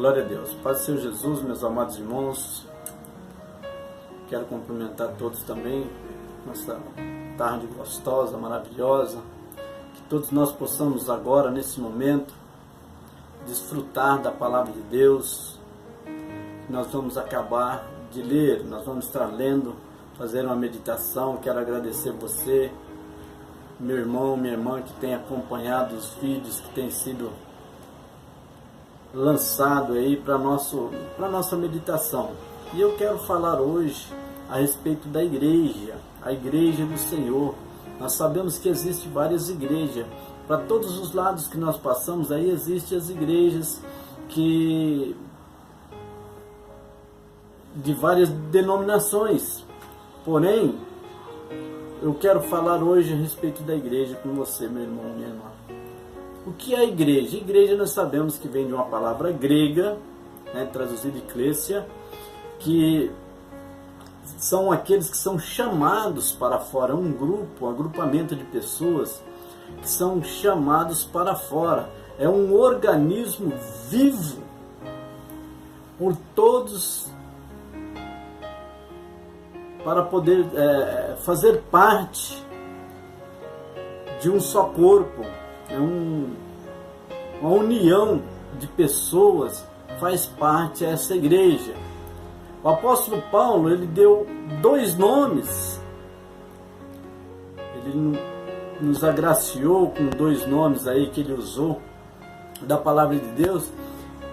Glória a Deus. Paz do Senhor Jesus, meus amados irmãos. Quero cumprimentar todos também nessa tarde gostosa, maravilhosa. Que todos nós possamos agora, nesse momento, desfrutar da palavra de Deus. Nós vamos acabar de ler, nós vamos estar lendo, fazer uma meditação. Quero agradecer você, meu irmão, minha irmã, que tem acompanhado os vídeos que têm sido lançado aí para nossa meditação. E eu quero falar hoje a respeito da igreja, a igreja do Senhor. Nós sabemos que existem várias igrejas, para todos os lados que nós passamos, aí existem as igrejas de várias denominações. Porém, eu quero falar hoje a respeito da igreja com você, meu irmão, minha irmã. O que é a igreja? Igreja nós sabemos que vem de uma palavra grega, traduzida eclésia, que são aqueles que são chamados para fora, um grupo, um agrupamento de pessoas que são chamados para fora. É um organismo vivo por todos para poder fazer parte de um só corpo. É uma união de pessoas, faz parte dessa igreja. O apóstolo Paulo, ele deu dois nomes. Ele nos agraciou com dois nomes aí que ele usou da palavra de Deus,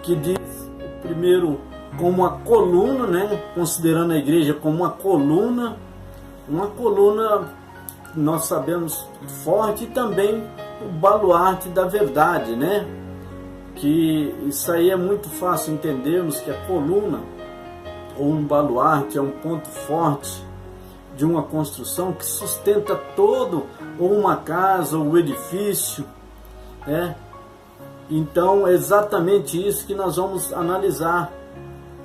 que diz, o primeiro como uma coluna, considerando a igreja como uma coluna nós sabemos forte, e também o baluarte da verdade, que isso aí é muito fácil entendermos, que a coluna ou um baluarte é um ponto forte de uma construção que sustenta todo, ou uma casa, ou um edifício, Então é exatamente isso que nós vamos analisar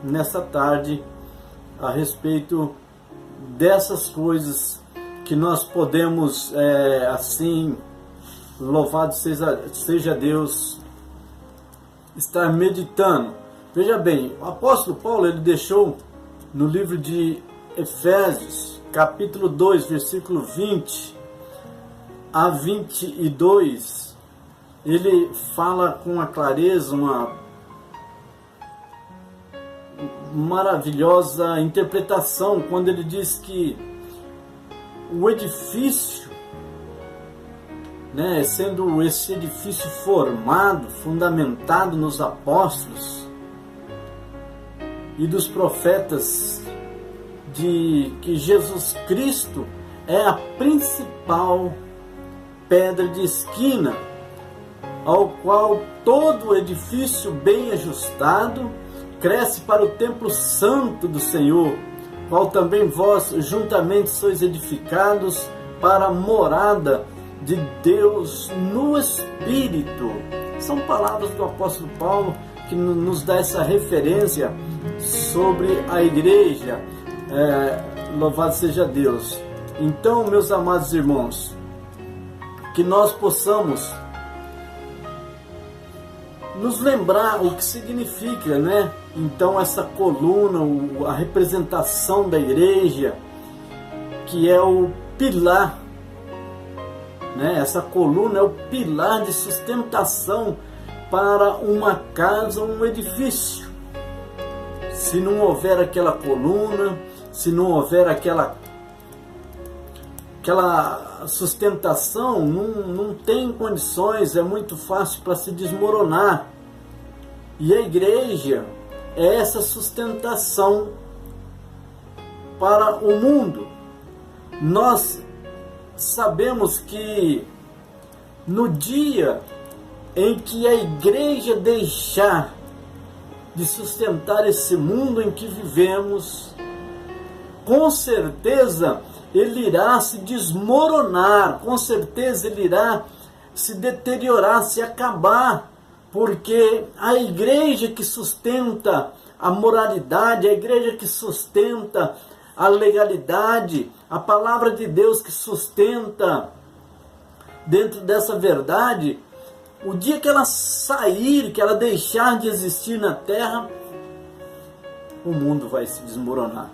nessa tarde, a respeito dessas coisas que nós podemos, assim, louvado seja Deus, estar meditando. Veja bem, o apóstolo Paulo, ele deixou no livro de Efésios, capítulo 2, versículo 20 a 22, ele fala com uma clareza, uma maravilhosa interpretação, quando ele diz que o edifício, sendo esse edifício formado, fundamentado nos apóstolos e dos profetas, de que Jesus Cristo é a principal pedra de esquina, ao qual todo o edifício bem ajustado cresce para o templo santo do Senhor, qual também vós juntamente sois edificados para a morada de Deus no Espírito. São palavras do apóstolo Paulo que nos dá essa referência sobre a igreja. Louvado seja Deus. Então, meus amados irmãos, que nós possamos nos lembrar o que significa, Então, essa coluna, a representação da igreja, que é o pilar, Essa coluna é o pilar de sustentação para uma casa, um edifício. Se não houver aquela coluna, se não houver aquela sustentação, não tem condições, é muito fácil para se desmoronar. E a igreja é essa sustentação para o mundo. Nós sabemos que no dia em que a igreja deixar de sustentar esse mundo em que vivemos, com certeza ele irá se desmoronar, com certeza ele irá se deteriorar, se acabar, porque a igreja que sustenta a moralidade, a igreja que sustenta a legalidade, a palavra de Deus que sustenta dentro dessa verdade, o dia que ela sair, que ela deixar de existir na Terra, o mundo vai se desmoronar.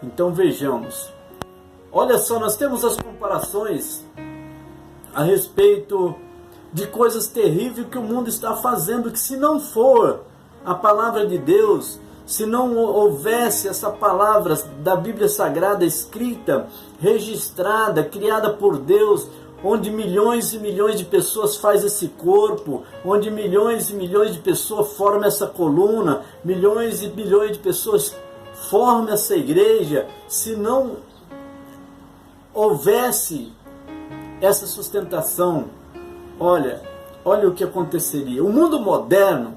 Então vejamos, olha só, nós temos as comparações a respeito de coisas terríveis que o mundo está fazendo, que se não for a palavra de Deus, se não houvesse essa palavra da Bíblia Sagrada escrita, registrada, criada por Deus, onde milhões e milhões de pessoas fazem esse corpo, onde milhões e milhões de pessoas formam essa coluna, milhões e milhões de pessoas formam essa igreja, se não houvesse essa sustentação, olha o que aconteceria. O mundo moderno,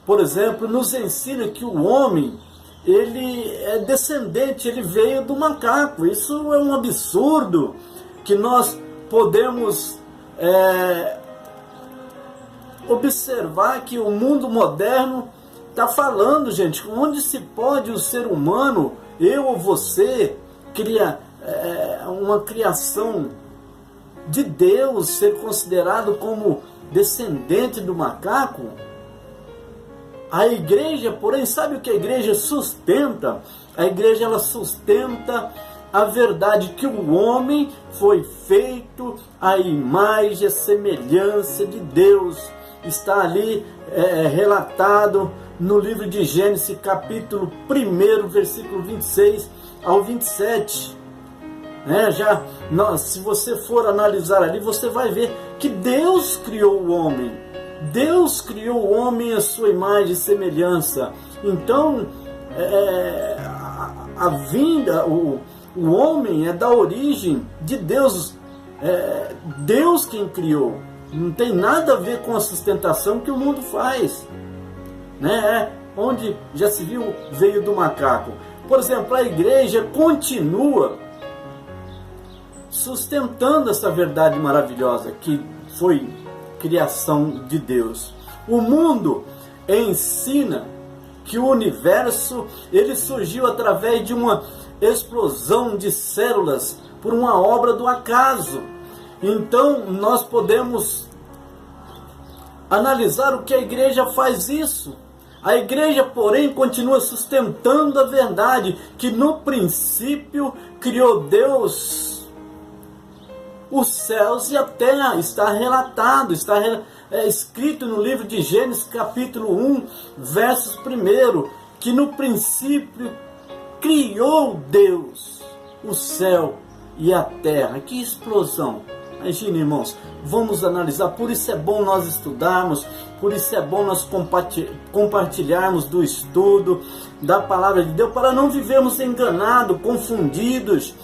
por exemplo, nos ensina que o homem, ele é descendente, ele veio do macaco. Isso é um absurdo que nós podemos observar, que o mundo moderno está falando, gente, onde se pode o ser humano, eu ou você, cria uma criação de Deus, ser considerado como descendente do macaco? A igreja, porém, sabe o que a igreja sustenta? A igreja, ela sustenta a verdade que o homem foi feito à imagem e semelhança de Deus. Está ali relatado no livro de Gênesis, capítulo 1, versículo 26 ao 27. Se você for analisar ali, você vai ver que Deus criou o homem. Deus criou o homem à sua imagem e semelhança. Então, a vinda, o homem é da origem de Deus. Deus quem criou. Não tem nada a ver com a sustentação que o mundo faz. Onde já se viu, veio do macaco. Por exemplo, a igreja continua sustentando essa verdade maravilhosa que foi criação de Deus. O mundo ensina que o universo, ele surgiu através de uma explosão de células por uma obra do acaso. Então nós podemos analisar o que a igreja faz isso. A igreja, porém, continua sustentando a verdade que no princípio criou Deus os céus e a terra. Está relatado, está escrito no livro de Gênesis, capítulo 1, versos 1, que no princípio criou Deus o céu e a terra. Que explosão! Imagina, irmãos, vamos analisar. Por isso é bom nós estudarmos, por isso é bom nós compartilharmos do estudo da palavra de Deus, para não vivermos enganados, confundidos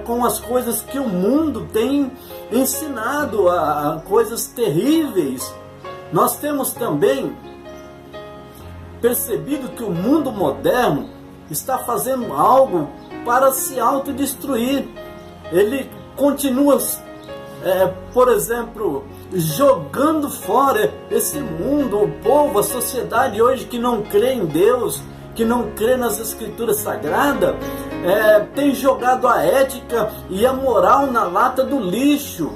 com as coisas que o mundo tem ensinado, a coisas terríveis. Nós temos também percebido que o mundo moderno está fazendo algo para se autodestruir. Ele continua, por exemplo, jogando fora esse mundo, o povo, a sociedade hoje que não crê em Deus, que não crê nas Escrituras Sagradas, tem jogado a ética e a moral na lata do lixo.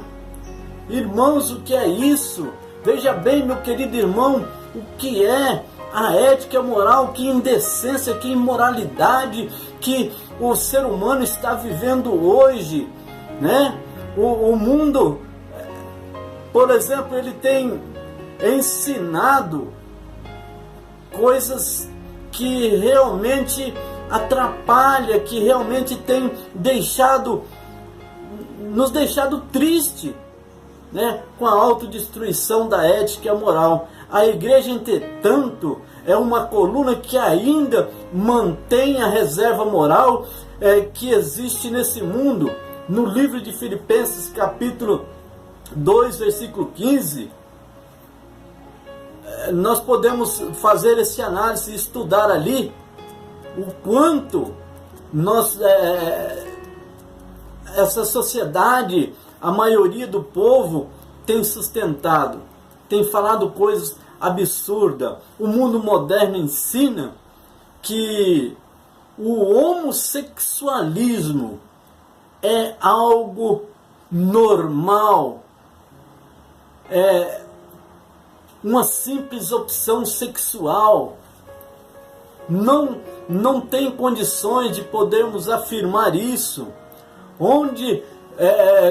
Irmãos, o que é isso? Veja bem, meu querido irmão, o que é a ética e a moral, que indecência, que imoralidade que o ser humano está vivendo hoje, O mundo, por exemplo, ele tem ensinado coisas que realmente atrapalha, que realmente tem nos deixado triste, com a autodestruição da ética e a moral. A igreja, entretanto, é uma coluna que ainda mantém a reserva moral que existe nesse mundo. No livro de Filipenses, capítulo 2, versículo 15, nós podemos fazer esse análise e estudar ali o quanto essa sociedade, a maioria do povo, tem sustentado, tem falado coisas absurdas. O mundo moderno ensina que o homossexualismo é algo normal. uma simples opção sexual. Não tem condições de podermos afirmar isso. Onde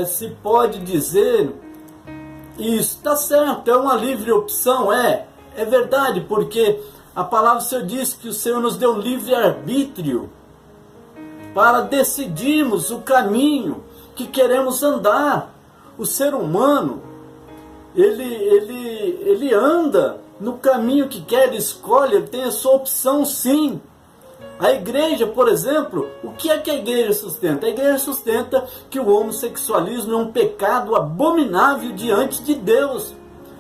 se pode dizer isso? Está certo, é uma livre opção, é verdade, porque a palavra do Senhor diz que o Senhor nos deu livre-arbítrio para decidirmos o caminho que queremos andar. O ser humano, ele anda no caminho que quer, ele escolhe, ele tem a sua opção, sim. A igreja, por exemplo, o que é que a igreja sustenta? A igreja sustenta que o homossexualismo é um pecado abominável diante de Deus.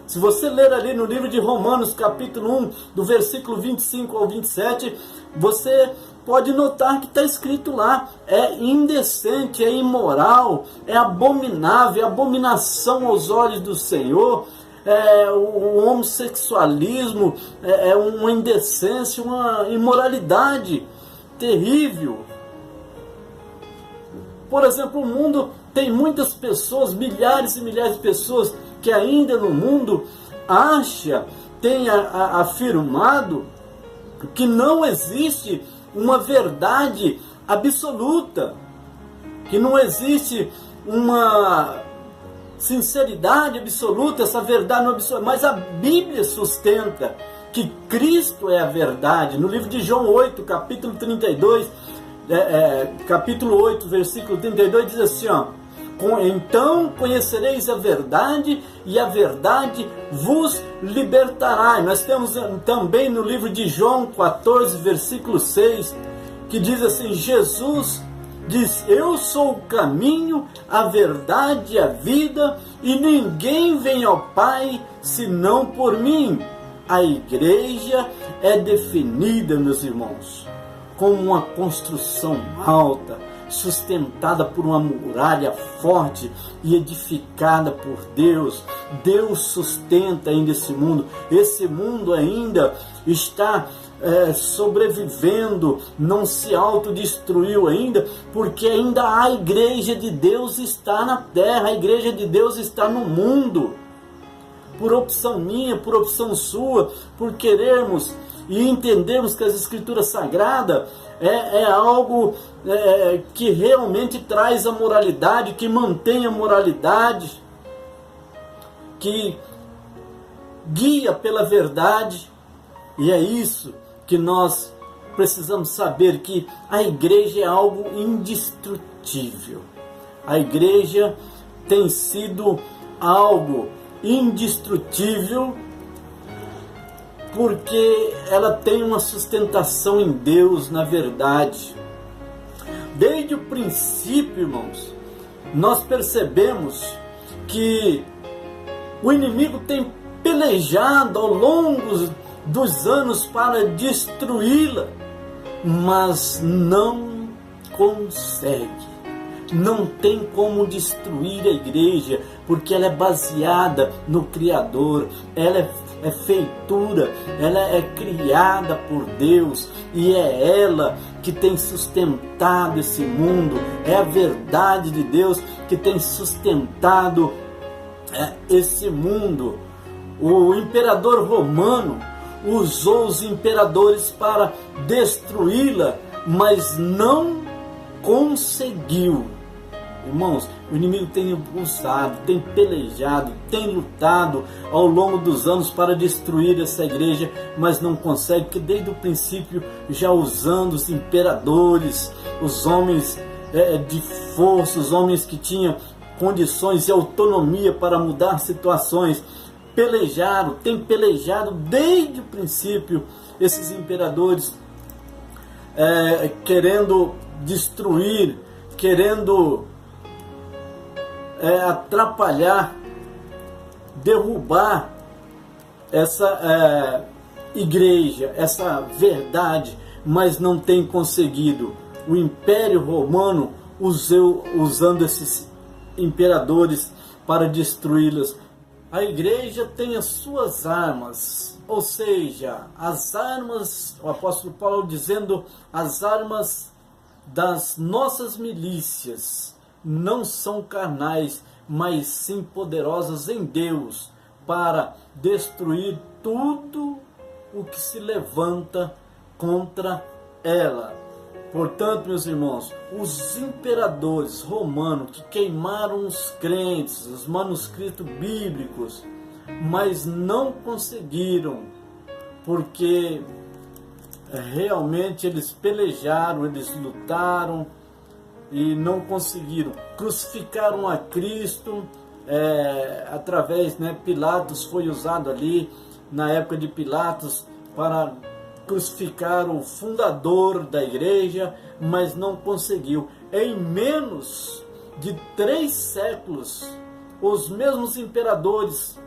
Se você ler ali no livro de Romanos, capítulo 1, do versículo 25 ao 27, você pode notar que está escrito lá: é indecente, é imoral, é abominável, é abominação aos olhos do Senhor. O homossexualismo é uma indecência, uma imoralidade terrível. Por exemplo, o mundo tem muitas pessoas, milhares e milhares de pessoas que ainda no mundo tem afirmado que não existe uma verdade absoluta, que não existe uma sinceridade absoluta, essa verdade não absoluta, mas a Bíblia sustenta que Cristo é a verdade. No livro de João 8, capítulo 32, capítulo 8, versículo 32, diz assim, ó: então conhecereis a verdade, e a verdade vos libertará. E nós temos também no livro de João 14, versículo 6, que diz assim: Jesus diz: eu sou o caminho, a verdade e a vida, e ninguém vem ao Pai senão por mim. A igreja é definida, meus irmãos, como uma construção alta, sustentada por uma muralha forte e edificada por Deus. Deus sustenta ainda esse mundo. Esse mundo ainda está sobrevivendo, não se autodestruiu ainda, porque ainda a igreja de Deus está na terra, a igreja de Deus está no mundo. Por opção minha, por opção sua, por querermos e entendermos que as Escrituras Sagradas é algo que realmente traz a moralidade, que mantém a moralidade, que guia pela verdade. E é isso que nós precisamos saber, que a igreja é algo indestrutível. A igreja tem sido algo indestrutível porque ela tem uma sustentação em Deus, na verdade. Desde o princípio, irmãos, nós percebemos que o inimigo tem pelejado ao longo dos anos para destruí-la, mas não consegue. Não tem como destruir a igreja, porque ela é baseada no Criador, ela é feitura, ela é criada por Deus, e é ela que tem sustentado esse mundo, é a verdade de Deus que tem sustentado esse mundo. O imperador romano usou os imperadores para destruí-la, mas não conseguiu. Irmãos, o inimigo tem impulsado, tem pelejado, tem lutado ao longo dos anos para destruir essa igreja, mas não consegue, porque desde o princípio, já usando os imperadores, os homens de força, os homens que tinham condições e autonomia para mudar situações, tem pelejado desde o princípio esses imperadores, querendo destruir, querendo atrapalhar, derrubar essa igreja, essa verdade, mas não tem conseguido. O Império Romano usando esses imperadores para destruí-las. A igreja tem as suas armas, ou seja, as armas, o apóstolo Paulo dizendo, as armas das nossas milícias não são carnais, mas sim poderosas em Deus para destruir tudo o que se levanta contra ela. Portanto, meus irmãos, os imperadores romanos que queimaram os crentes, os manuscritos bíblicos, mas não conseguiram, porque realmente eles pelejaram, eles lutaram e não conseguiram. Crucificaram a Cristo, através, Pilatos foi usado ali, na época de Pilatos, para crucificar o fundador da igreja, mas não conseguiu. Em menos de 3 séculos, os mesmos imperadores,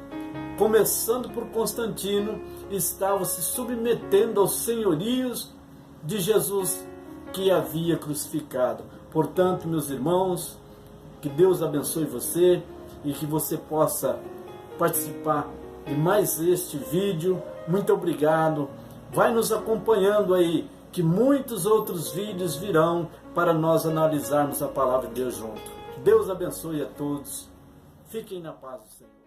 começando por Constantino, estavam se submetendo aos senhorios de Jesus que havia crucificado. Portanto, meus irmãos, que Deus abençoe você e que você possa participar de mais este vídeo. Muito obrigado. Vai nos acompanhando aí, que muitos outros vídeos virão para nós analisarmos a palavra de Deus junto. Deus abençoe a todos. Fiquem na paz do Senhor.